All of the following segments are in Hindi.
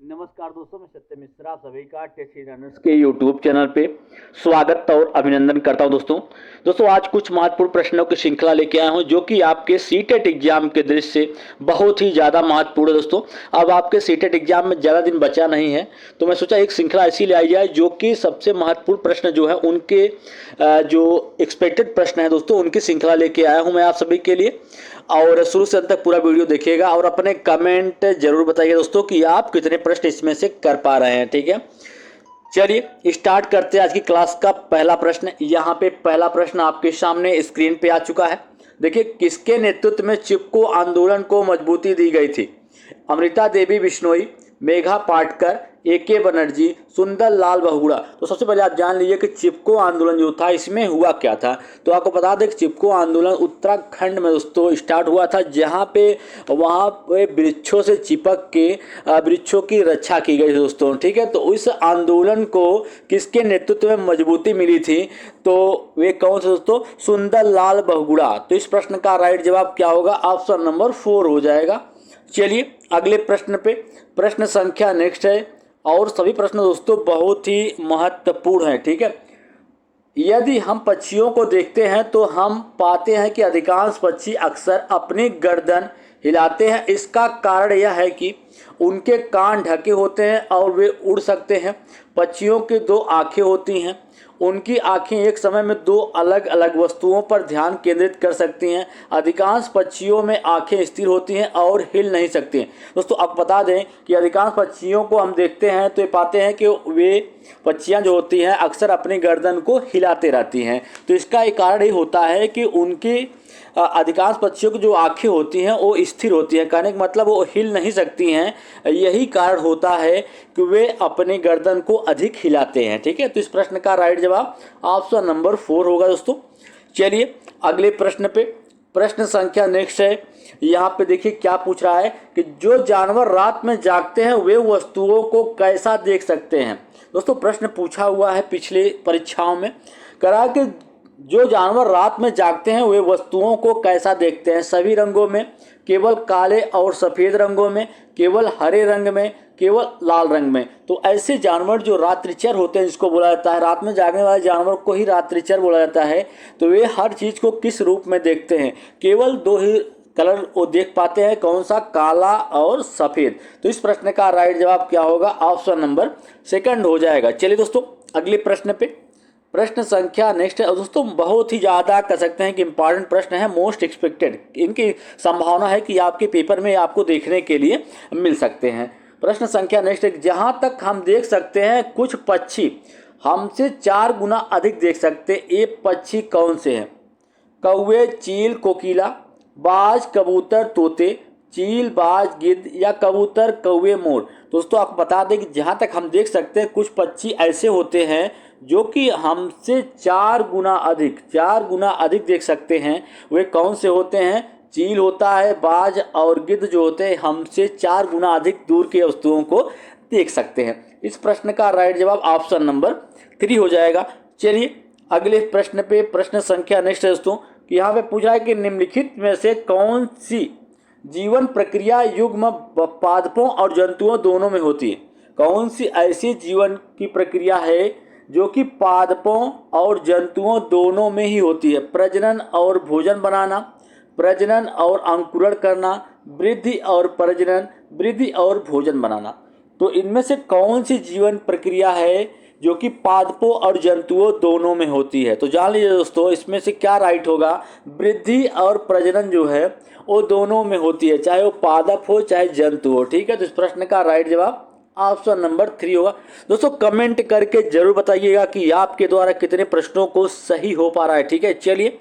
नमस्कार दोस्तों, मैं सत्य मिश्रा सभी का टेस्टी रनर्स के यूट्यूब चैनल पे स्वागत और अभिनंदन करता हूं। दोस्तों आज कुछ महत्वपूर्ण प्रश्नों की श्रृंखला लेके आया हूं जो कि आपके सीटेट एग्जाम के दृष्टि से बहुत ही ज़्यादा महत्वपूर्ण है। दोस्तों अब आपके सीटेट एग्जाम में ज़्यादा दिन बचा नहीं है, तो मैं सोचा एक श्रृंखला ऐसी ले आई जाए जो कि सबसे महत्वपूर्ण प्रश्न जो है उनके जो एक्सपेक्टेड प्रश्न है दोस्तों उनकी श्रृंखला लेके आया हूँ मैं आप सभी के लिए। और शुरू से अंत तक पूरा वीडियो देखिएगा और अपने कमेंट जरूर बताइए दोस्तों कि आप कितने प्रश्न इसमें से कर पा रहे हैं। ठीक है, चलिए स्टार्ट करते हैं आज की क्लास का पहला प्रश्न। यहाँ पे पहला प्रश्न आपके सामने स्क्रीन पे आ चुका है। देखिए, किसके नेतृत्व में चिपको आंदोलन को मजबूती दी गई थी? अमृता देवी बिश्नोई, मेघा पाटकर, AK बनर्जी, सुंदर लाल बहुगुणा। तो सबसे पहले आप जान लीजिए कि चिपको आंदोलन जो था इसमें हुआ क्या था। तो आपको बता दें कि चिपको आंदोलन उत्तराखंड में दोस्तों स्टार्ट हुआ था, जहां पे वहां पे वृक्षों से चिपक के वृक्षों की रक्षा की गई दोस्तों। ठीक है, तो इस आंदोलन को किसके नेतृत्व में मजबूती मिली थी? तो वे कौन से दोस्तों? सुंदर लाल बहुगुणा। तो इस प्रश्न का राइट जवाब क्या होगा? ऑप्शन नंबर 4 हो जाएगा। चलिए अगले प्रश्न पे, प्रश्न संख्या नेक्स्ट है और सभी प्रश्न दोस्तों बहुत ही महत्वपूर्ण है। ठीक है, यदि हम पक्षियों को देखते हैं तो हम पाते हैं कि अधिकांश पक्षी अक्सर अपनी गर्दन हिलाते हैं। इसका कारण यह है कि उनके कान ढके होते हैं और वे उड़ सकते हैं। पक्षियों की 2 आँखें होती हैं, उनकी आँखें एक समय में 2 अलग अलग वस्तुओं पर ध्यान केंद्रित कर सकती हैं। अधिकांश पक्षियों में आँखें स्थिर होती हैं और हिल नहीं सकती हैं। दोस्तों आप बता दें कि अधिकांश पक्षियों को हम देखते हैं तो ये पाते हैं कि वे पक्षियाँ जो होती हैं अक्सर अपनी गर्दन को हिलाते रहती हैं। तो इसका एक कारण ये होता है कि उनकी अधिकांश पक्षियों की जो आँखें होती हैं वो स्थिर होती हैं। कहने का मतलब वो हिल नहीं सकती हैं। यही कारण होता है कि वे अपनी गर्दन को अधिक हिलाते हैं। ठीक है, तो इस प्रश्न का राइट जवाब ऑप्शन नंबर 4 होगा दोस्तों। चलिए अगले प्रश्न पे, प्रश्न संख्या नेक्स्ट है। यहाँ पे देखिए क्या पूछ रहा है कि जो जानवर रात में जागते हैं वे वस्तुओं को कैसा देख सकते हैं? दोस्तों प्रश्न पूछा हुआ है पिछले परीक्षाओं में, करा कि जो जानवर रात में जागते हैं वे वस्तुओं को कैसा देखते हैं? सभी रंगों में, केवल काले और सफ़ेद रंगों में, केवल हरे रंग में, केवल लाल रंग में। तो ऐसे जानवर जो रात्रिचर होते हैं जिसको बोला जाता है, रात में जागने वाले जानवर को ही रात्रिचर बोला जाता है। तो वे हर चीज़ को किस रूप में देखते हैं? केवल 2 ही कलर वो देख पाते हैं, कौन सा? काला और सफ़ेद। तो इस प्रश्न का राइट जवाब क्या होगा? ऑप्शन नंबर 2 हो जाएगा। चलिए दोस्तों अगले प्रश्न पे, प्रश्न संख्या नेक्स्ट है। और दोस्तों बहुत ही ज़्यादा कह सकते हैं कि इंपॉर्टेंट प्रश्न है, मोस्ट एक्सपेक्टेड। इनकी संभावना है कि आपके पेपर में आपको देखने के लिए मिल सकते हैं। प्रश्न संख्या नेक्स्ट है, जहाँ तक हम देख सकते हैं कुछ पक्षी हमसे 4 गुना अधिक देख सकते हैं। ये पक्षी कौन से हैं? कौवे, चील, कोकिला, बाज, कबूतर, तोते, चील, बाज, गिद्ध या कबूतर, कौवे, मोर। दोस्तों आपको बता दें कि जहाँ तक हम देख सकते हैं कुछ पक्षी ऐसे होते हैं जो कि हमसे 4 गुना अधिक देख सकते हैं। वे कौन से होते हैं? चील होता है, बाज और गिद्ध जो होते हैं हमसे 4 गुना अधिक दूर की वस्तुओं को देख सकते हैं। इस प्रश्न का राइट जवाब ऑप्शन नंबर 3 हो जाएगा। चलिए अगले प्रश्न पे, प्रश्न संख्या नेक्स्ट है दोस्तों कि यहाँ पे पूछा है कि निम्नलिखित में से कौन सी जीवन प्रक्रिया युग्म पादपों और जंतुओं दोनों में होती है? कौन सी ऐसी जीवन की प्रक्रिया है जो कि पादपों और जंतुओं दोनों में ही होती है? प्रजनन और भोजन बनाना, प्रजनन और अंकुरण करना, वृद्धि और प्रजनन, वृद्धि और भोजन बनाना। तो इनमें से कौन सी जीवन प्रक्रिया है जो कि पादपों और जंतुओं दोनों में होती है? तो जान लीजिए दोस्तों इसमें से क्या राइट होगा? वृद्धि और प्रजनन जो है वो दोनों में होती है, चाहे वो पादप हो चाहे जंतु हो। ठीक है, तो इस प्रश्न का राइट जवाब ऑप्शन नंबर 3 होगा। दोस्तों कमेंट करके जरूर बताइएगा कि आपके द्वारा कितने प्रश्नों को सही हो पा रहा है। ठीक है, चलिए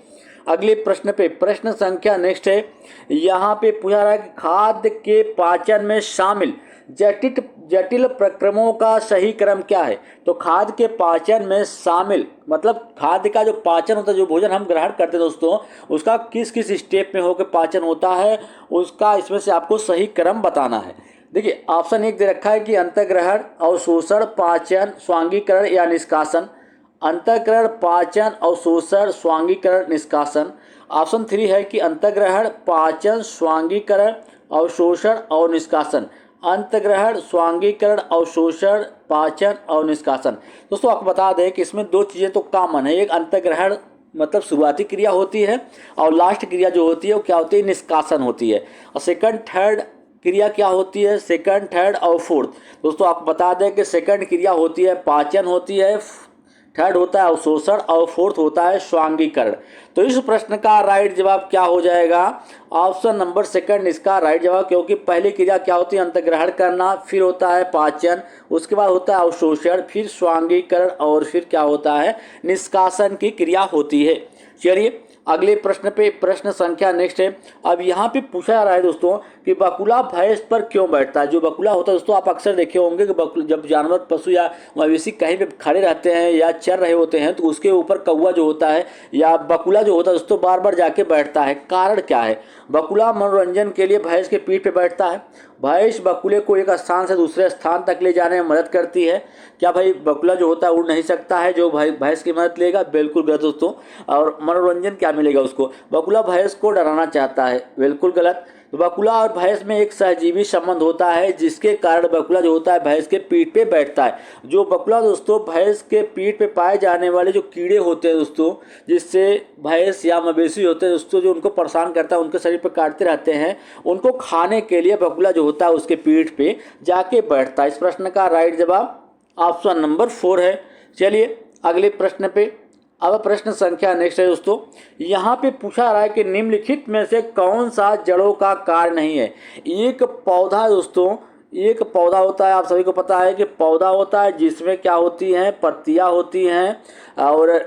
अगले प्रश्न पे, प्रश्न संख्या नेक्स्ट है। यहाँ पे पूछा रहा है कि खाद्य के पाचन में शामिल जटिल प्रक्रमों का सही क्रम क्या है? तो खाद्य के पाचन में शामिल मतलब खाद्य का जो पाचन होता है, जो भोजन हम ग्रहण करते हैं दोस्तों, उसका किस किस स्टेप में होकर पाचन होता है, उसका इसमें से आपको सही क्रम बताना है। देखिए ऑप्शन 1 दे रखा है कि अंतर्ग्रहण, अवशोषण, पाचन, स्वांगीकरण या निष्कासन। अंतःकरण, पाचन, अवशोषण, स्वांगीकरण, निष्कासन। ऑप्शन 3 है कि अंतःग्रहण, पाचन, स्वांगीकरण, अवशोषण और निष्कासन। अंतग्रहण, स्वांगीकरण, अवशोषण, पाचन और निष्कासन। दोस्तों आपको बता दें कि इसमें दो चीज़ें तो कॉमन है, एक अंतग्रहण मतलब शुरुआती क्रिया होती है और लास्ट क्रिया जो होती है वो क्या होती है, निष्कासन होती है। और सेकंड थर्ड क्रिया क्या होती है, सेकंड थर्ड और फोर्थ। दोस्तों आपको बता दें कि सेकंड क्रिया होती है पाचन होती है, थर्ड होता है अवशोषण और फोर्थ होता है स्वांगीकरण। तो इस प्रश्न का राइट जवाब क्या हो जाएगा, ऑप्शन नंबर सेकंड इसका राइट जवाब, क्योंकि पहली क्रिया क्या होती है, अंतग्रहण करना, फिर होता है पाचन, उसके बाद होता है अवशोषण, फिर स्वांगीकरण और फिर क्या होता है, निष्कासन की क्रिया होती है। चलिए अगले प्रश्न पे, प्रश्न संख्या नेक्स्ट है। अब यहाँ पे पूछा जा रहा है दोस्तों कि बकुला भैंस पर क्यों बैठता है। जो बकुला होता है दोस्तों आप अक्सर देखे होंगे कि जब जानवर पशु या मवेशी कहीं पे खड़े रहते हैं या चर रहे होते हैं तो उसके ऊपर कौवा जो होता है या बकुला जो होता है दोस्तों बार बार जाके बैठता है। कारण क्या है, बकुला मनोरंजन के लिए भैंस के पीठ पे बैठता है। भैंस बकुले को एक स्थान से दूसरे स्थान तक ले जाने में मदद करती है। क्या भाई बकुला जो होता है उड़ नहीं सकता है जो भैंस की मदद लेगा, बिल्कुल गलत दोस्तों। और मनोरंजन क्या मिलेगा उसको, बकुला भैंस को डराना चाहता है, बिल्कुल गलत। तो बकुला और भैंस में एक सहजीवी संबंध होता है जिसके कारण बकुला जो होता है भैंस के पीठ पे बैठता है। जो बकुला दोस्तों भैंस के पीठ पे पाए जाने वाले जो कीड़े होते हैं दोस्तों, जिससे भैंस या मवेशी होते हैं दोस्तों जो उनको परेशान करता है, उनके शरीर पे काटते रहते हैं, उनको खाने के लिए बकुला जो होता है उसके पीठ पे जाके बैठता है। इस प्रश्न का राइट जवाब ऑप्शन नंबर 4 है। चलिए अगले प्रश्न पे, अब प्रश्न संख्या नेक्स्ट है दोस्तों। यहाँ पे पूछा रहा है कि निम्नलिखित में से कौन सा जड़ों का कार्य नहीं है। एक पौधा दोस्तों, एक पौधा होता है, आप सभी को पता है कि पौधा होता है जिसमें क्या होती हैं, पत्तियाँ होती हैं और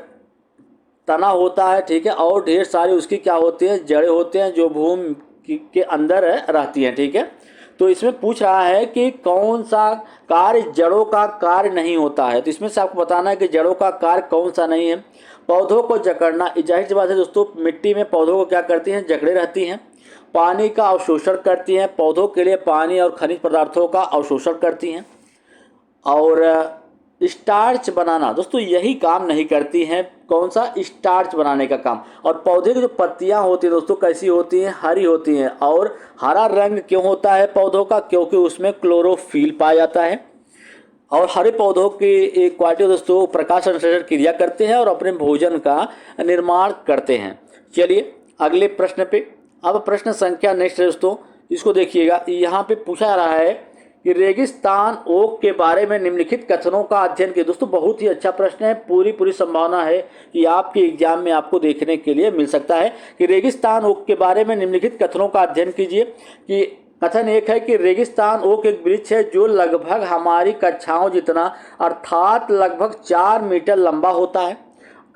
तना होता है, ठीक है, और ढेर सारी उसकी क्या होती है, जड़ें होते हैं जो भूमि के अंदर रहती हैं, ठीक है। तो इसमें पूछ रहा है कि कौन सा कार्य जड़ों का कार्य नहीं होता है। तो इसमें से आपको बताना है कि जड़ों का कार्य कौन सा नहीं है। पौधों को जकड़ना, जाहिर सी बात है दोस्तों, मिट्टी में पौधों को क्या करती हैं, जकड़े रहती हैं। पानी का अवशोषण करती हैं, पौधों के लिए पानी और खनिज पदार्थों का अवशोषण करती हैं। और स्टार्च बनाना दोस्तों यही काम नहीं करती हैं, कौन सा, स्टार्च बनाने का काम। और पौधे की जो पत्तियां होती हैं दोस्तों कैसी होती हैं, हरी होती हैं। और हरा रंग क्यों होता है पौधों का, क्योंकि उसमें क्लोरोफिल पाया जाता है। और हरे पौधों की एक क्वालिटी दोस्तों प्रकाश संश्लेषण क्रिया करते हैं और अपने भोजन का निर्माण करते हैं। चलिए अगले प्रश्न पे, अब प्रश्न संख्या नेक्स्ट है दोस्तों, इसको देखिएगा। यहाँ पे पूछा जा रहा है कि रेगिस्तान ओक के बारे में निम्नलिखित कथनों का अध्ययन किया। दोस्तों बहुत ही अच्छा प्रश्न है, पूरी संभावना है कि आपके एग्जाम में आपको देखने के लिए मिल सकता है कि रेगिस्तान ओक के बारे में निम्नलिखित कथनों का अध्ययन कीजिए। कि कथन एक है कि रेगिस्तान ओक एक वृक्ष है जो लगभग हमारी कक्षाओं जितना अर्थात लगभग 4 मीटर लंबा होता है।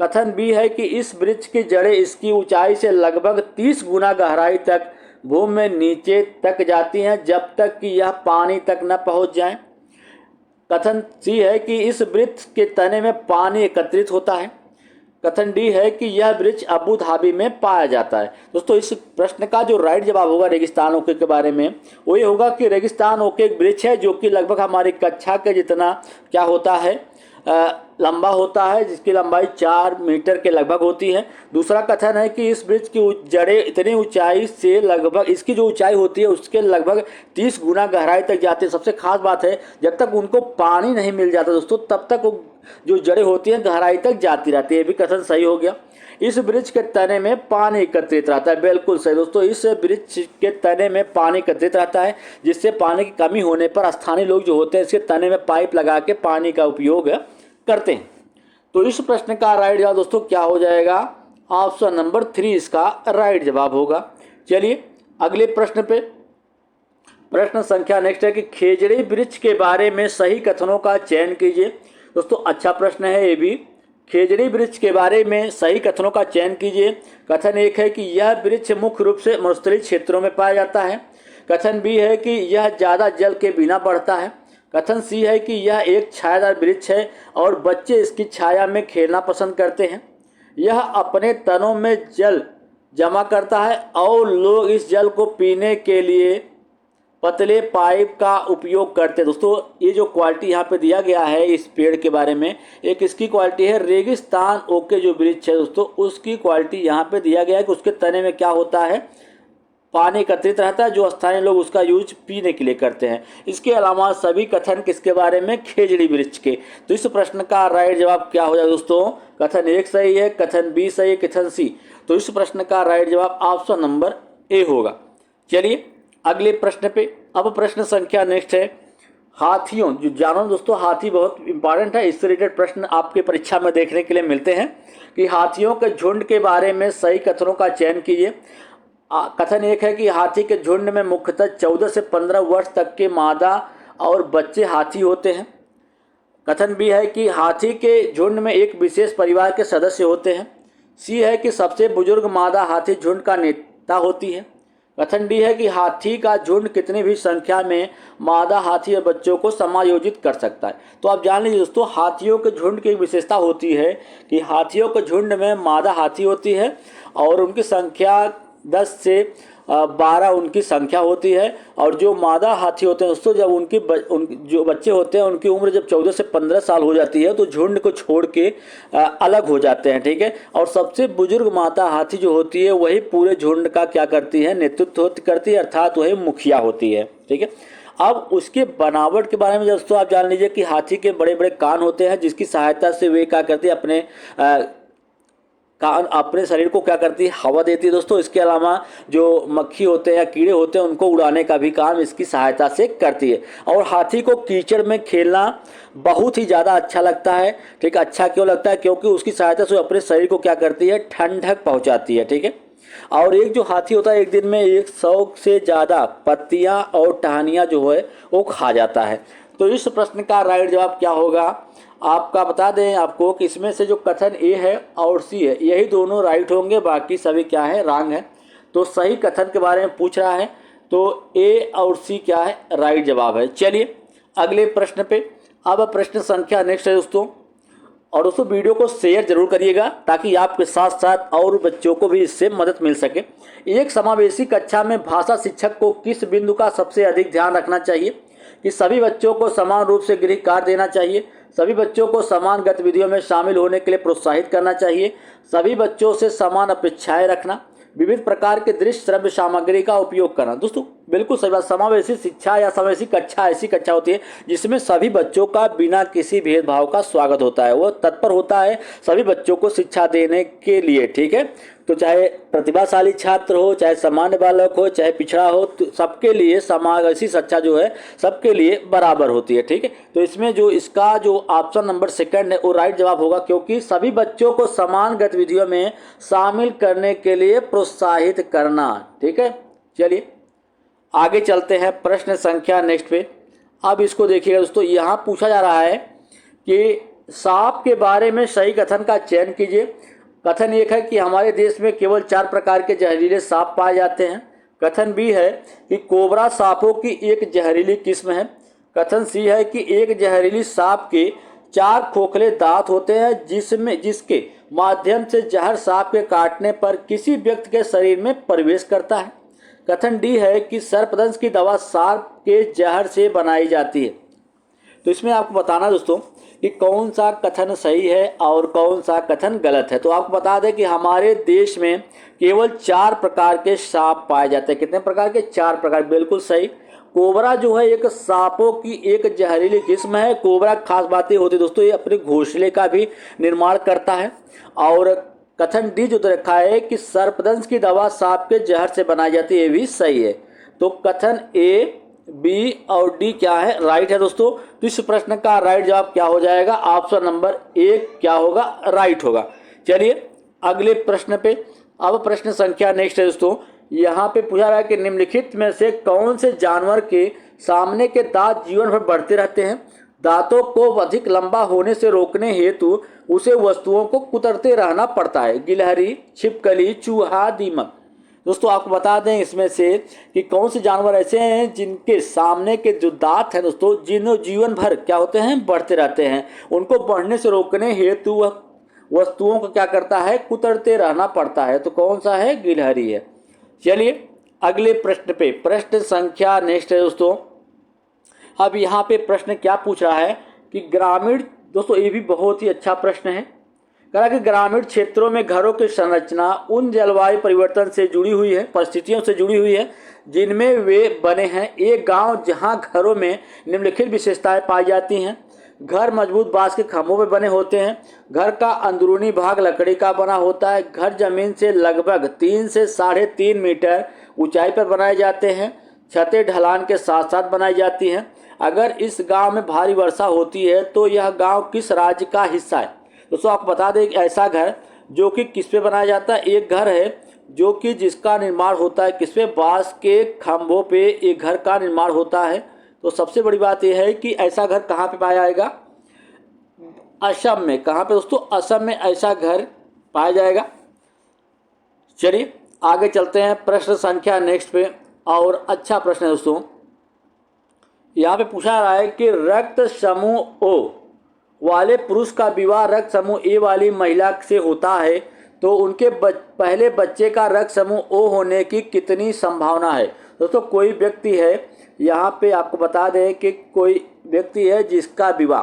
कथन बी है कि इस वृक्ष की जड़ें इसकी ऊंचाई से लगभग 30 गुना गहराई तक भूमि में नीचे तक जाती हैं जब तक कि यह पानी तक न पहुंच जाए। कथन सी है कि इस वृक्ष के तने में पानी एकत्रित होता है। कथन डी है कि यह वृक्ष अबू धाबी में पाया जाता है। दोस्तों इस प्रश्न का जो राइट जवाब होगा रेगिस्तान ओके के बारे में वो ये होगा कि रेगिस्तान ओके एक वृक्ष है जो कि लगभग हमारी कक्षा के जितना क्या होता है, लंबा होता है, जिसकी लंबाई 4 मीटर के लगभग होती है। दूसरा कथन है कि इस वृक्ष की जड़ें इतनी ऊंचाई से लगभग, इसकी जो ऊंचाई होती है उसके लगभग 30 गुना गहराई तक जाती है। सबसे खास बात है जब तक उनको पानी नहीं मिल जाता दोस्तों तब तक वो जो जड़ें होती हैं गहराई तक जाती रहती है। ये भी कथन सही हो गया। इस वृक्ष के तने में पानी एकत्रित रहता है, बिल्कुल सही दोस्तों। इस वृक्ष के तने में पानी एकत्रित रहता है जिससे पानी की कमी होने पर स्थानीय लोग जो होते हैं इसके तने में पाइप लगा के पानी का उपयोग करते हैं। तो इस प्रश्न का राइट जवाब दोस्तों क्या हो जाएगा, ऑप्शन नंबर 3 इसका राइट जवाब होगा। चलिए अगले प्रश्न पे, प्रश्न संख्या नेक्स्ट है कि खेजड़ी वृक्ष के बारे में सही कथनों का चयन कीजिए। दोस्तों अच्छा प्रश्न है ये भी। खेजड़ी वृक्ष के बारे में सही कथनों का चयन कीजिए। कथन एक है कि यह वृक्ष मुख्य रूप से मरुस्थलीय क्षेत्रों में पाया जाता है। कथन बी है कि यह ज़्यादा जल के बिना बढ़ता है। कथन सी है कि यह एक छायादार वृक्ष है और बच्चे इसकी छाया में खेलना पसंद करते हैं। यह अपने तनों में जल जमा करता है और लोग इस जल को पीने के लिए पतले पाइप का उपयोग करते हैं। दोस्तों ये जो क्वालिटी यहाँ पे दिया गया है इस पेड़ के बारे में, एक इसकी क्वालिटी है रेगिस्तान ओक के जो वृक्ष है दोस्तों उसकी क्वालिटी यहाँ पे दिया गया है कि उसके तने में क्या होता है, पानी एकत्रित रहता है जो स्थानीय लोग उसका यूज पीने के लिए करते हैं। इसके अलावा सभी कथन किसके बारे में? खेजड़ी वृक्ष के। तो इस प्रश्न का राइट जवाब क्या हो जाएगा दोस्तों? कथन 1 सही है, कथन बी सही है, कथन सी। तो इस प्रश्न का राइट जवाब ऑप्शन नंबर ए होगा। चलिए अगले प्रश्न पे। अब प्रश्न संख्या नेक्स्ट है हाथियों, जो जानवर दोस्तों, हाथी बहुत इंपॉर्टेंट है, इससे रिलेटेड प्रश्न आपके परीक्षा में देखने के लिए मिलते हैं कि हाथियों के झुंड के बारे में सही कथनों का चयन कीजिए। कथन 1 है कि हाथी के झुंड में मुख्यतः 14 से 15 वर्ष तक के मादा और बच्चे हाथी होते हैं। कथन बी है कि हाथी के झुंड में एक विशेष परिवार के सदस्य होते हैं। सी है कि सबसे बुजुर्ग मादा हाथी झुंड का नेता होती है। कथन डी है कि हाथी का झुंड कितनी भी संख्या में मादा हाथी और बच्चों को समायोजित कर सकता है। तो आप जान लीजिए दोस्तों, हाथियों के झुंड की विशेषता होती है कि हाथियों के झुंड में मादा हाथी होती है और उनकी संख्या 10 से 12 उनकी संख्या होती है। और जो मादा हाथी होते हैं दोस्तों, जब जो बच्चे होते हैं उनकी उम्र जब 14 से 15 साल हो जाती है तो झुंड को छोड़ के अलग हो जाते हैं, ठीक है। और सबसे बुजुर्ग मादा हाथी जो होती है वही पूरे झुंड का क्या करती है? नेतृत्व करती है, अर्थात वही मुखिया होती है, ठीक है। अब उसके बनावट के बारे में दोस्तों आप जान लीजिए कि हाथी के बड़े बड़े कान होते हैं जिसकी सहायता से वे क्या करती है? अपने शरीर को क्या करती है? हवा देती है दोस्तों। इसके अलावा जो मक्खी होते हैं या कीड़े होते हैं उनको उड़ाने का भी काम इसकी सहायता से करती है। और हाथी को कीचड़ में खेलना बहुत ही ज़्यादा अच्छा लगता है, ठीक है। अच्छा क्यों लगता है? क्योंकि उसकी सहायता से अपने शरीर को क्या करती है? ठंडक पहुंचाती है, ठीक है। और एक जो हाथी होता है एक दिन में 100 से ज़्यादा पत्तियां और टहनियाँ जो है वो खा जाता है। तो इस प्रश्न का राइट जवाब क्या होगा? आपका बता दें आपको कि इसमें से जो कथन ए है और सी है यही दोनों राइट होंगे, बाकी सभी क्या है? रॉन्ग है। तो सही कथन के बारे में पूछ रहा है तो ए और सी क्या है? राइट जवाब है। चलिए अगले प्रश्न पे। अब प्रश्न संख्या नेक्स्ट है दोस्तों, और दोस्तों वीडियो को शेयर जरूर करिएगा ताकि आपके साथ साथ और बच्चों को भी इससे मदद मिल सके। एक समावेशी कक्षा में भाषा शिक्षक को किस बिंदु का सबसे अधिक ध्यान रखना चाहिए? कि सभी बच्चों को समान रूप से गृह कार्य देना चाहिए, सभी बच्चों को समान गतिविधियों में शामिल होने के लिए प्रोत्साहित करना चाहिए, सभी बच्चों से समान अपेक्षाएं रखना, विविध प्रकार के दृश्य श्रव्य सामग्री का उपयोग करना। दोस्तों बिल्कुल सही बात। समावेशी शिक्षा या समावेशी कक्षा ऐसी कक्षा होती है जिसमें सभी बच्चों का बिना किसी भेदभाव का स्वागत होता है, वो तत्पर होता है सभी बच्चों को शिक्षा देने के लिए, ठीक है। तो चाहे प्रतिभाशाली छात्र हो, चाहे सामान्य बालक हो, चाहे पिछड़ा हो, तो सबके लिए समावेशी शिक्षा जो है सबके लिए बराबर होती है, ठीक है। तो इसमें जो इसका जो ऑप्शन नंबर सेकंड है वो राइट जवाब होगा, क्योंकि सभी बच्चों को समान गतिविधियों में शामिल करने के लिए प्रोत्साहित करना, ठीक है। चलिए आगे चलते हैं प्रश्न संख्या नेक्स्ट पे। अब इसको देखिएगा दोस्तों, यहाँ पूछा जा रहा है कि सांप के बारे में सही कथन का चयन कीजिए। कथन 1 है कि हमारे देश में केवल 4 प्रकार के जहरीले सांप पाए जाते हैं। कथन बी है कि कोबरा सांपों की एक जहरीली किस्म है। कथन सी है कि एक जहरीली सांप के 4 खोखले दांत होते हैं जिसके माध्यम से जहर सांप के काटने पर किसी व्यक्ति के शरीर में प्रवेश करता है। कथन डी है कि सर्पदंश की दवा सांप के जहर से बनाई जाती है। तो इसमें आपको बताना दोस्तों कि कौन सा कथन सही है और कौन सा कथन गलत है। तो आपको बता दें कि हमारे देश में केवल 4 प्रकार के सांप पाए जाते हैं। कितने प्रकार के? 4 प्रकार, बिल्कुल सही। कोबरा जो है एक सांपों की एक जहरीली किस्म है। कोबरा खास बातें होती दोस्तों, ये अपने घोंसले का भी निर्माण करता है। और कथन डी जो रखा है कि सर्पदंश की दवा सांप के जहर से बनाई जाती है, ये भी सही है। तो कथन ए, बी और डी क्या है? राइट है दोस्तों। तो इस प्रश्न का राइट जवाब क्या हो जाएगा? ऑप्शन नंबर ए क्या होगा? राइट होगा। चलिए अगले प्रश्न पे। अब प्रश्न संख्या नेक्स्ट है दोस्तों, यहाँ पे पूछा रहा है कि निम्नलिखित में से कौन से जानवर के सामने के दांत जीवन भर बढ़ते रहते हैं? दांतों को अधिक लंबा होने से रोकने हेतु उसे वस्तुओं को कुतरते रहना पड़ता है। गिलहरी, छिपकली, चूहा, दीमक। दोस्तों आपको बता दें इसमें से कि कौन से जानवर ऐसे हैं जिनके सामने के जो दांत हैं दोस्तों, जिन्हें जीवन भर क्या होते हैं? बढ़ते रहते हैं। उनको बढ़ने से रोकने हेतु वह वस्तुओं को क्या करता है? कुतरते रहना पड़ता है। तो कौन सा है? गिलहरी है। चलिए अगले प्रश्न पे। प्रश्न संख्या नेक्स्ट है दोस्तों। अब यहाँ पे प्रश्न क्या पूछ रहा है कि ग्रामीण, दोस्तों ये भी बहुत ही अच्छा प्रश्न है। कहा कि ग्रामीण क्षेत्रों में घरों की संरचना उन जलवायु परिवर्तन से जुड़ी हुई है, परिस्थितियों से जुड़ी हुई है जिनमें वे बने हैं। एक गांव जहां घरों में निम्नलिखित विशेषताएं पाई जाती हैं। घर मजबूत बांस के खंभों पर बने होते हैं। घर का अंदरूनी भाग लकड़ी का बना होता है। घर जमीन से लगभग 3 से 3.5 मीटर ऊंचाई पर बनाए जाते हैं। छतें ढलान के साथ साथ बनाई जाती हैं। अगर इस गांव में भारी वर्षा होती है तो यह गांव किस राज्य का हिस्सा है? दोस्तों आपको बता दें कि ऐसा घर जो कि किस पे बनाया जाता है, एक घर है जो कि जिसका निर्माण होता है किस पे, बांस के खंभों पे एक घर का निर्माण होता है। तो सबसे बड़ी बात यह है कि ऐसा घर कहाँ पे पाया जाएगा? असम में। कहाँ पे दोस्तों? असम में ऐसा घर पाया जाएगा। चलिए आगे चलते हैं प्रश्न संख्या नेक्स्ट पे, और अच्छा प्रश्न है दोस्तों। यहाँ पे पूछा रहा है कि रक्त समूह ओ वाले पुरुष का विवाह रक्त समूह ए वाली महिला से होता है तो उनके पहले बच्चे का रक्त समूह ओ होने की कितनी संभावना है? दोस्तों कोई व्यक्ति है, यहाँ पे आपको बता दें कि कोई व्यक्ति है जिसका विवाह,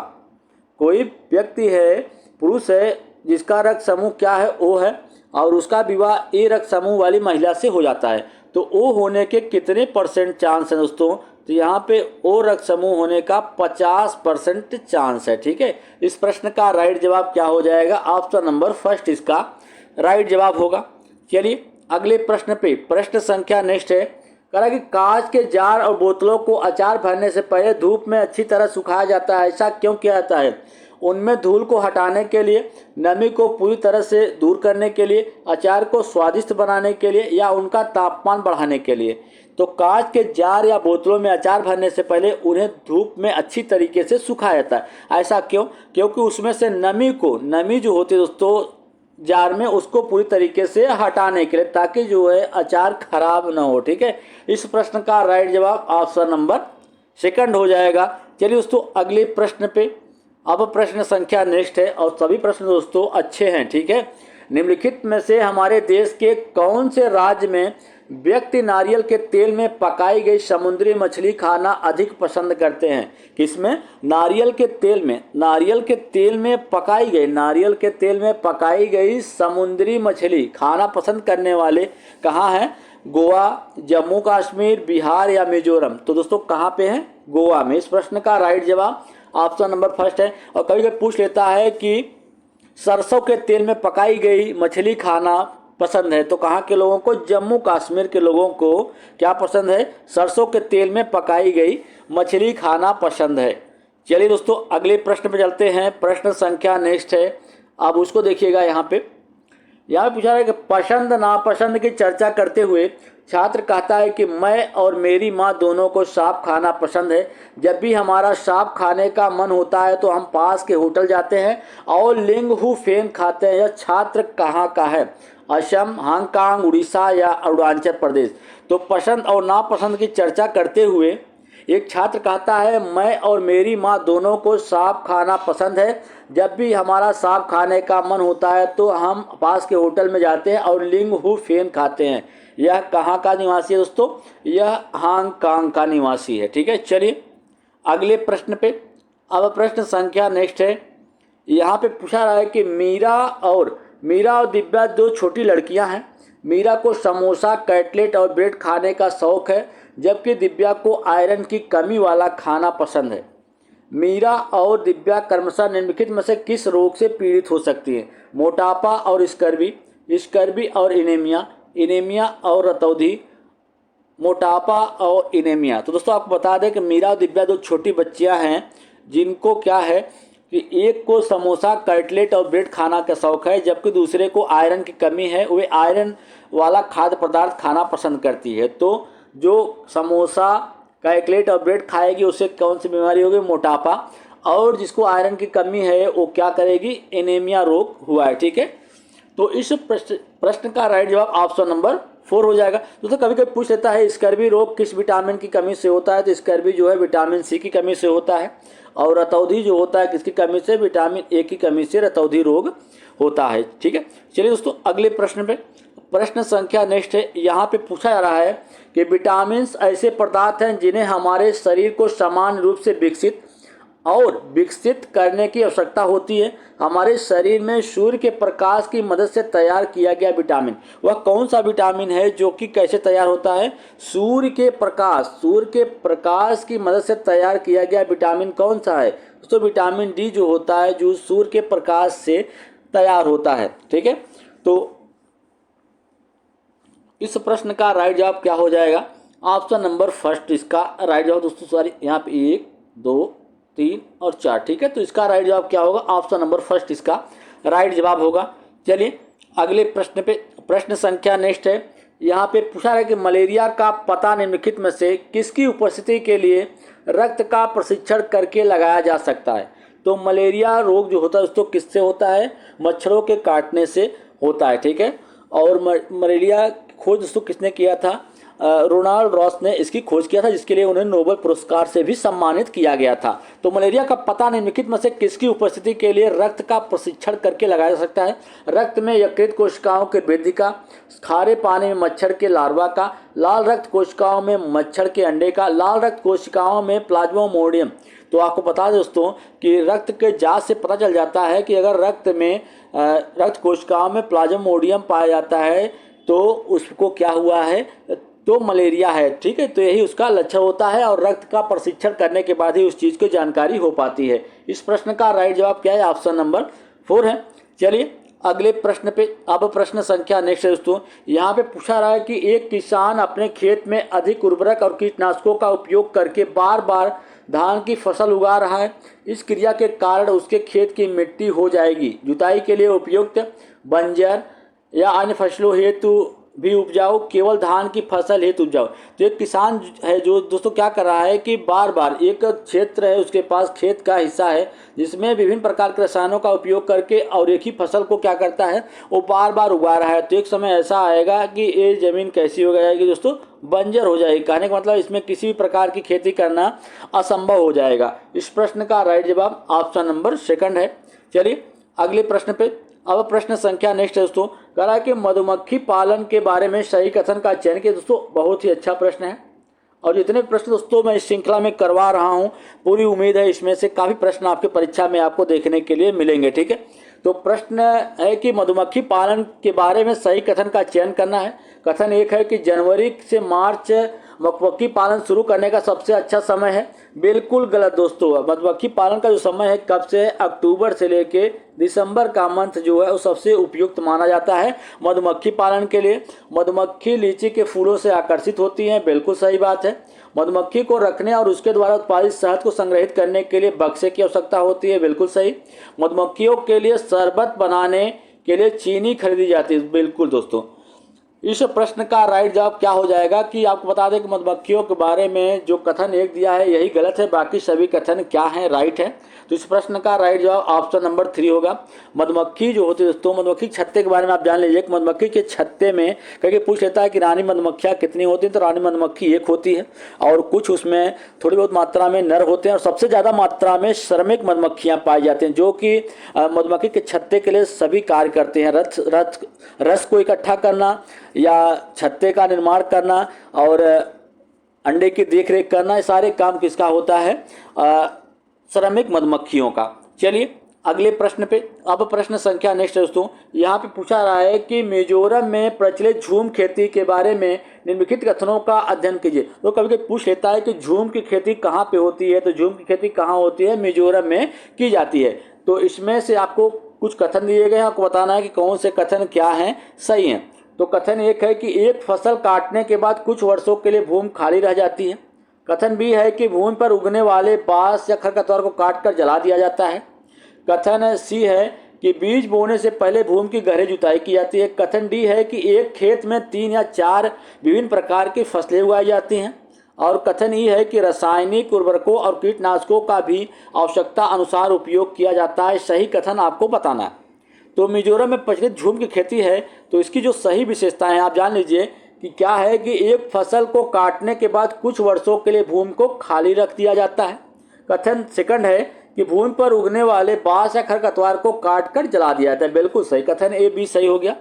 कोई व्यक्ति है, पुरुष है जिसका रक्त समूह क्या है? ओ है, और उसका विवाह ए रक्त समूह वाली महिला से हो जाता है तो ओ होने के कितने % चांस है दोस्तों? तो यहाँ पे ओ रक्त समूह होने का 50% चांस है। ठीक है, इस प्रश्न का राइट जवाब क्या हो जाएगा? ऑप्शन नंबर फर्स्ट इसका राइट जवाब होगा। चलिए अगले प्रश्न पे, प्रश्न संख्या नेक्स्ट है। कहा कि कांच के जार और बोतलों को अचार भरने से पहले धूप में अच्छी तरह सुखाया जाता है, ऐसा क्यों किया जाता है? उनमें धूल को हटाने के लिए, नमी को पूरी तरह से दूर करने के लिए, अचार को स्वादिष्ट बनाने के लिए, या उनका तापमान बढ़ाने के लिए? तो कांच के जार या बोतलों में अचार भरने से पहले उन्हें धूप में अच्छी तरीके से सुखाया जाता है। ऐसा क्यों? क्योंकि उसमें से नमी जो होती है दोस्तों जार में, उसको पूरी तरीके से हटाने के लिए, ताकि जो है अचार खराब ना हो। ठीक है, इस प्रश्न का राइट जवाब ऑप्शन नंबर सेकंड हो जाएगा। चलिए दोस्तों अगले प्रश्न पे, अब प्रश्न संख्या नेक्स्ट है, और सभी प्रश्न दोस्तों अच्छे हैं। ठीक है, निम्नलिखित में से हमारे देश के कौन से राज्य में व्यक्ति नारियल के तेल में पकाई गई समुद्री मछली खाना अधिक पसंद करते हैं? किसमें? नारियल के तेल में पकाई गई समुद्री मछली खाना पसंद करने वाले कहाँ हैं? गोवा, जम्मू कश्मीर, बिहार या मिजोरम? तो दोस्तों कहाँ पे है? गोवा में। इस प्रश्न का राइट जवाब ऑप्शन नंबर फर्स्ट है। और कभी कभी पूछ लेता है कि सरसों के तेल में पकाई गई मछली खाना पसंद है, तो कहाँ के लोगों को? जम्मू कश्मीर के लोगों को क्या पसंद है? सरसों के तेल में पकाई गई मछली खाना पसंद है। चलिए दोस्तों अगले प्रश्न पे चलते हैं। प्रश्न संख्या नेक्स्ट है, अब उसको देखिएगा। यहाँ पूछा रहा है कि पसंद नापसंद की चर्चा करते हुए छात्र कहता है कि मैं और मेरी माँ दोनों को सांप खाना पसंद है। जब भी हमारा सांप खाने का मन होता है तो हम पास के होटल जाते हैं और लिंगहू फेन खाते हैं। यह छात्र कहाँ का है? असम, हांगकांग, उड़ीसा या अरुणाचल प्रदेश? तो पसंद और नापसंद की चर्चा करते हुए एक छात्र कहता है मैं और मेरी माँ दोनों को सांप खाना पसंद है। जब भी हमारा सांप खाने का मन होता है तो हम पास के होटल में जाते हैं और लिंगहू फेन खाते हैं। यह कहाँ का निवासी है दोस्तों? यह हांगकांग का निवासी है। ठीक है, चलिए अगले प्रश्न पे। अब प्रश्न संख्या नेक्स्ट है। यहाँ पे पूछा रहा है कि मीरा और दिव्या दो छोटी लड़कियाँ हैं। मीरा को समोसा, कटलेट और ब्रेड खाने का शौक है, जबकि दिव्या को आयरन की कमी वाला खाना पसंद है। मीरा और दिव्या क्रमशः निम्नलिखित में से किस रोग से पीड़ित हो सकती है? मोटापा और स्कर्वी और एनीमिया और रतौंधी, मोटापा और एनीमिया। तो दोस्तों आपको बता दें कि मीरा और दिव्या दो छोटी बच्चियां हैं जिनको क्या है कि एक को समोसा, कटलेट और ब्रेड खाना का शौक है, जबकि दूसरे को आयरन की कमी है, वे आयरन वाला खाद्य पदार्थ खाना पसंद करती है। तो जो समोसा, कटलेट और ब्रेड खाएगी उससे कौन सी बीमारी होगी? मोटापा। और जिसको आयरन की कमी है वो क्या करेगी? एनीमिया रोग हुआ है। ठीक है, तो इस प्रश्न का राइट जवाब ऑप्शन नंबर 4 हो जाएगा। दोस्तों कभी कभी पूछ लेता है स्कर्वी रोग किस विटामिन की कमी से होता है? तो स्कर्वी जो है विटामिन सी की कमी से होता है, और रतौंधी जो होता है किसकी कमी से? विटामिन ए की कमी से रतौंधी रोग होता है। ठीक है, चलिए दोस्तों अगले प्रश्न पे, प्रश्न संख्या नेक्स्ट है। यहाँ पे पूछा जा रहा है कि विटामिन ऐसे पदार्थ हैं जिन्हें हमारे शरीर को समान रूप से विकसित और विकसित करने की आवश्यकता होती है। हमारे शरीर में सूर्य के प्रकाश की मदद से तैयार किया गया विटामिन, वह कौन सा विटामिन है जो कि कैसे तैयार होता है? सूर्य के प्रकाश की मदद से तैयार किया गया विटामिन कौन सा है? तो विटामिन डी जो होता है, जो सूर्य के प्रकाश से तैयार होता है। ठीक है, तो इस प्रश्न का राइट जवाब क्या हो जाएगा? ऑप्शन नंबर फर्स्ट इसका राइट जवाब दोस्तों। सॉरी, यहाँ पे 1 2 3 और 4। ठीक है, तो इसका राइट जवाब क्या होगा? ऑप्शन नंबर फर्स्ट इसका राइट जवाब होगा। चलिए अगले प्रश्न पे, प्रश्न संख्या नेक्स्ट है। यहाँ पे पूछा है कि मलेरिया का पता निम्नलिखित में से किसकी उपस्थिति के लिए रक्त का परीक्षण करके लगाया जा सकता है? तो मलेरिया रोग जो होता है दोस्तों किससे होता है? मच्छरों के काटने से होता है। ठीक है, और मलेरिया खोज दोस्तों किसने किया था? रोनाल्ड रॉस ने इसकी खोज किया था, जिसके लिए उन्हें नोबेल पुरस्कार से भी सम्मानित किया गया था। तो मलेरिया का पता निम्नलिखित में से किसकी उपस्थिति के लिए रक्त का परीक्षण करके लगाया जा सकता है? रक्त में यकृत कोशिकाओं के वृद्धि का, खारे पानी में मच्छर के लार्वा का, लाल रक्त कोशिकाओं में मच्छर के अंडे का, लाल रक्त कोशिकाओं में प्लाज्मोडियम। तो आपको बता दें दोस्तों कि रक्त के जांच से पता चल जाता है कि अगर रक्त कोशिकाओं में प्लाज्मोडियम पाया जाता है तो उसको क्या हुआ है? तो मलेरिया है। ठीक है, तो यही उसका लक्षण होता है और रक्त का परीक्षण करने के बाद ही उस चीज़ की जानकारी हो पाती है। इस प्रश्न का राइट जवाब क्या है? ऑप्शन नंबर 4 है। चलिए अगले प्रश्न पे, अब प्रश्न संख्या नेक्स्ट है दोस्तों। यहाँ पे पूछा रहा है कि एक किसान अपने खेत में अधिक उर्वरक और कीटनाशकों का उपयोग करके बार बार धान की फसल उगा रहा है। इस क्रिया के कारण उसके खेत की मिट्टी हो जाएगी जुताई के लिए उपयुक्त, बंजर या अन्य फसलों हेतु भी उपजाऊ, केवल धान की फसल हेतु उपजाऊ। तो एक किसान है जो दोस्तों क्या कर रहा है कि बार बार एक क्षेत्र है, उसके पास खेत का हिस्सा है जिसमें विभिन्न प्रकार के रसायनों का उपयोग करके और एक ही फसल को क्या करता है, वो बार बार उगा रहा है। तो एक समय ऐसा आएगा कि ये जमीन कैसी हो जाएगी दोस्तों? बंजर हो जाएगी। कहने का मतलब इसमें किसी भी प्रकार की खेती करना असंभव हो जाएगा। इस प्रश्न का राइट जवाब ऑप्शन नंबर 2 है। चलिए अगले प्रश्न पे, अब प्रश्न संख्या नेक्स्ट है दोस्तों। कह रहा है कि मधुमक्खी पालन के बारे में सही कथन का चयन किया। दोस्तों बहुत ही अच्छा प्रश्न है और जितने प्रश्न दोस्तों मैं इस श्रृंखला में करवा रहा हूं, पूरी उम्मीद है इसमें से काफ़ी प्रश्न आपके परीक्षा में आपको देखने के लिए मिलेंगे। ठीक है, तो प्रश्न है कि मधुमक्खी पालन के बारे में सही कथन का चयन करना है। कथन 1 है कि जनवरी से मार्च मधुमक्खी पालन शुरू करने का सबसे अच्छा समय है। बिल्कुल गलत दोस्तों। मधुमक्खी पालन का जो समय है कब से है? अक्टूबर से लेके दिसंबर का मंथ जो है वो सबसे उपयुक्त माना जाता है मधुमक्खी पालन के लिए। मधुमक्खी लीची के फूलों से आकर्षित होती हैं, बिल्कुल सही बात है। मधुमक्खी को रखने और उसके द्वारा उत्पादित शहद को संग्रहित करने के लिए बक्से की आवश्यकता होती है, बिल्कुल सही। मधुमक्खियों के लिए शरबत बनाने के लिए चीनी खरीदी जाती है, बिल्कुल दोस्तों। इस प्रश्न का राइट जवाब क्या हो जाएगा कि आपको बता दें कि मधुमक्खियों के बारे में जो कथन 1 दिया है यही गलत है, बाकी सभी कथन क्या है? राइट है। तो इस प्रश्न का राइट जवाब ऑप्शन नंबर 3 होगा। मधुमक्खी जो होती है दोस्तों, मधुमक्खी छत्ते के बारे में आप जान लीजिए। मधुमक्खी के छत्ते में कहीं पूछ लेता है कि रानी मधुमक्खियाँ कितनी होती हैं, तो रानी मधुमक्खी 1 होती है और कुछ उसमें थोड़ी बहुत मात्रा में नर होते हैं और सबसे ज़्यादा मात्रा में श्रमिक मधुमक्खियाँ पाई जाती हैं जो कि मधुमक्खी के छत्ते के लिए सभी कार्य करते हैं। रस को इकट्ठा करना या छत्ते का निर्माण करना और अंडे की देखरेख करना, ये सारे काम किसका होता है? श्रमिक मधुमक्खियों का। चलिए अगले प्रश्न पे, अब प्रश्न संख्या नेक्स्ट है दोस्तों। यहाँ पे पूछा रहा है कि मिजोरम में प्रचलित झूम खेती के बारे में निम्नलिखित कथनों का अध्ययन कीजिए। तो कभी कभी पूछ लेता है कि झूम की खेती कहाँ पे होती है, तो झूम की खेती कहाँ होती है? मिजोरम में की जाती है। तो इसमें से आपको कुछ कथन दिए गए हैं, आपको बताना है कि कौन से कथन क्या हैं, सही हैं। तो कथन 1 है कि एक फसल काटने के बाद कुछ वर्षों के लिए भूमि खाली रह जाती है। कथन B है कि भूमि पर उगने वाले बांस या खरपतवार को काटकर जला दिया जाता है। कथन C है कि बीज बोने से पहले भूमि की गहरी जुताई की जाती है। कथन D है कि एक खेत में 3 या 4 विभिन्न प्रकार की फसलें उगाई जाती हैं। और कथन E है कि रासायनिक उर्वरकों और कीटनाशकों का भी आवश्यकता अनुसार उपयोग किया जाता है। सही कथन आपको बताना है। तो मिजोरम में प्रचलित झूम की खेती है, तो इसकी जो सही विशेषताएं हैं आप जान लीजिए कि क्या है कि एक फसल को काटने के बाद कुछ वर्षों के लिए भूमि को खाली रख दिया जाता है। कथन 2 है कि भूमि पर उगने वाले बांस या खरपतवार को काटकर जला दिया जाता है, बिल्कुल सही। कथन A B सही हो गया।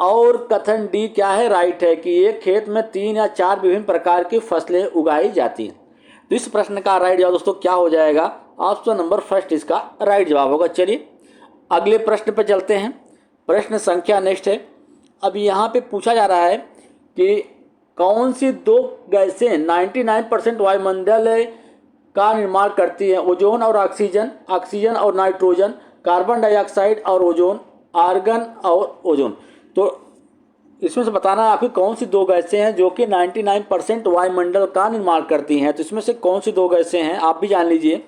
और कथन D क्या है? राइट है कि एक खेत में 3 या 4 विभिन्न प्रकार की फसलें उगाई जाती हैं। तो इस प्रश्न का राइट जवाब दोस्तों क्या हो जाएगा? ऑप्शन नंबर फर्स्ट इसका राइट जवाब होगा। चलिए अगले प्रश्न पर चलते हैं। प्रश्न संख्या नेक्स्ट है। अब यहाँ पे पूछा जा रहा है कि कौन सी दो गैसें 99% वायुमंडल का निर्माण करती हैं? ओजोन और ऑक्सीजन, ऑक्सीजन और नाइट्रोजन, कार्बन डाइऑक्साइड और ओजोन, आर्गन और ओजोन। तो इसमें से बताना है आपकी कौन सी दो गैसें हैं जो कि 99% वायुमंडल का निर्माण करती हैं। तो इसमें से कौन सी दो गैसें हैं आप भी जान लीजिए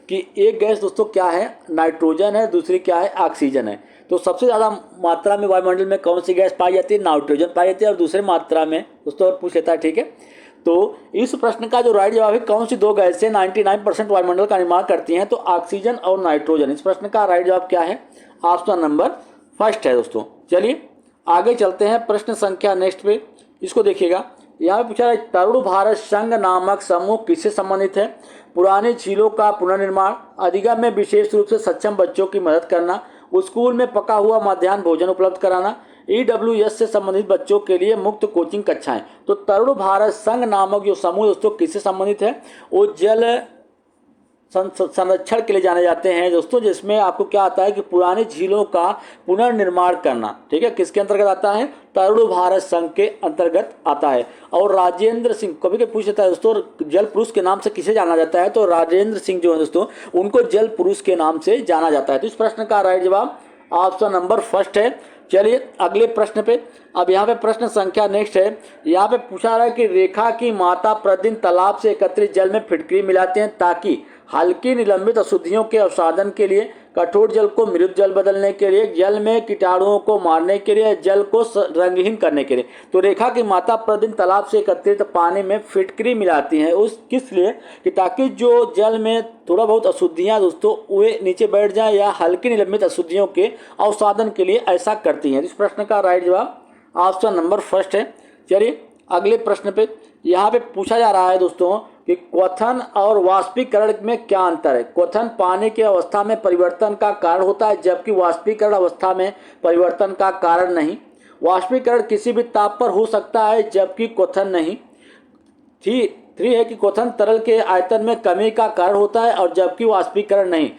कि एक गैस दोस्तों क्या है, नाइट्रोजन है, दूसरी क्या है, ऑक्सीजन है। तो सबसे ज़्यादा मात्रा में वायुमंडल में कौन सी गैस पाई जाती है? नाइट्रोजन पाई जाती है। और दूसरे मात्रा में दोस्तों और पूछ लेता है, ठीक है। तो इस प्रश्न का जो राइट जवाब है कौन सी दो गैसें 99% वायुमंडल का निर्माण करती हैं, तो ऑक्सीजन और नाइट्रोजन। इस प्रश्न का राइट जवाब क्या है? ऑप्शन नंबर फर्स्ट है दोस्तों। चलिए आगे चलते हैं प्रश्न संख्या नेक्स्ट पे। इसको देखिएगा, यहाँ पे पूछा है तरुण भारत संघ नामक समूह किससे संबंधित है? पुरानी झीलों का पुनर्निर्माण, अधिगम में विशेष रूप से सक्षम बच्चों की मदद करना, स्कूल में पका हुआ मध्याह्न भोजन उपलब्ध कराना, EWS से संबंधित बच्चों के लिए मुफ्त कोचिंग कक्षाएं। तो तरुण भारत संघ नामक जो समूह दोस्तों किससे संबंधित है? वो जल संरक्षण के लिए जाने जाते हैं दोस्तों, जिसमें आपको क्या आता है कि पुरानी झीलों का पुनर्निर्माण करना, ठीक है, किसके अंतर्गत आता है? तरुण भारत संघ के अंतर्गत आता है। और राजेंद्र सिंह, कभी कभी पूछ लेता है दोस्तों जल पुरुष के नाम से किसे जाना जाता है? तो राजेंद्र सिंह जो है दोस्तों उनको जल पुरुष के नाम से जाना जाता है। तो इस प्रश्न का राइट जवाब ऑप्शन नंबर फर्स्ट है। चलिए अगले प्रश्न पे। अब यहाँ पे प्रश्न संख्या नेक्स्ट है। यहाँ पे पूछा रहा है कि रेखा की माता प्रतिदिन तालाब से एकत्रित जल में फिटकरी मिलाते हैं ताकि हल्की निलंबित अशुद्धियों के अवसादन के लिए, कठोर जल को मृदु जल बदलने के लिए, जल में कीटाणुओं को मारने के लिए, जल को रंगहीन करने के लिए। तो रेखा की माता प्रतिदिन तालाब से एकत्रित पानी में फिटकरी मिलाती हैं उस किस लिए? कि ताकि जो जल में थोड़ा बहुत अशुद्धियाँ दोस्तों वे नीचे बैठ जाए, या हल्की निलंबित अशुद्धियों के अवसादन के लिए ऐसा करती हैं। इस प्रश्न का राइट जवाब ऑप्शन नंबर फर्स्ट है। चलिए अगले प्रश्न पे। यहाँ पे पूछा जा रहा है दोस्तों कि क्वथन और वाष्पीकरण में क्या अंतर है? क्वथन पानी की अवस्था में परिवर्तन का कारण होता है, जबकि वाष्पीकरण अवस्था में परिवर्तन का कारण नहीं। वाष्पीकरण किसी भी ताप पर हो सकता है, जबकि क्वथन नहीं। थ्री है कि क्वथन तरल के आयतन में कमी का कारण होता है, और जबकि वाष्पीकरण नहीं।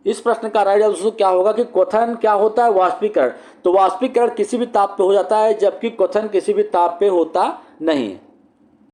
इस प्रश्न का राइट आंसर क्या होगा कि क्वथन क्या होता है? वाष्पीकरण। तो वाष्पीकरण किसी भी ताप पे हो जाता है, जबकि क्वथन किसी भी ताप पे होता नहीं है।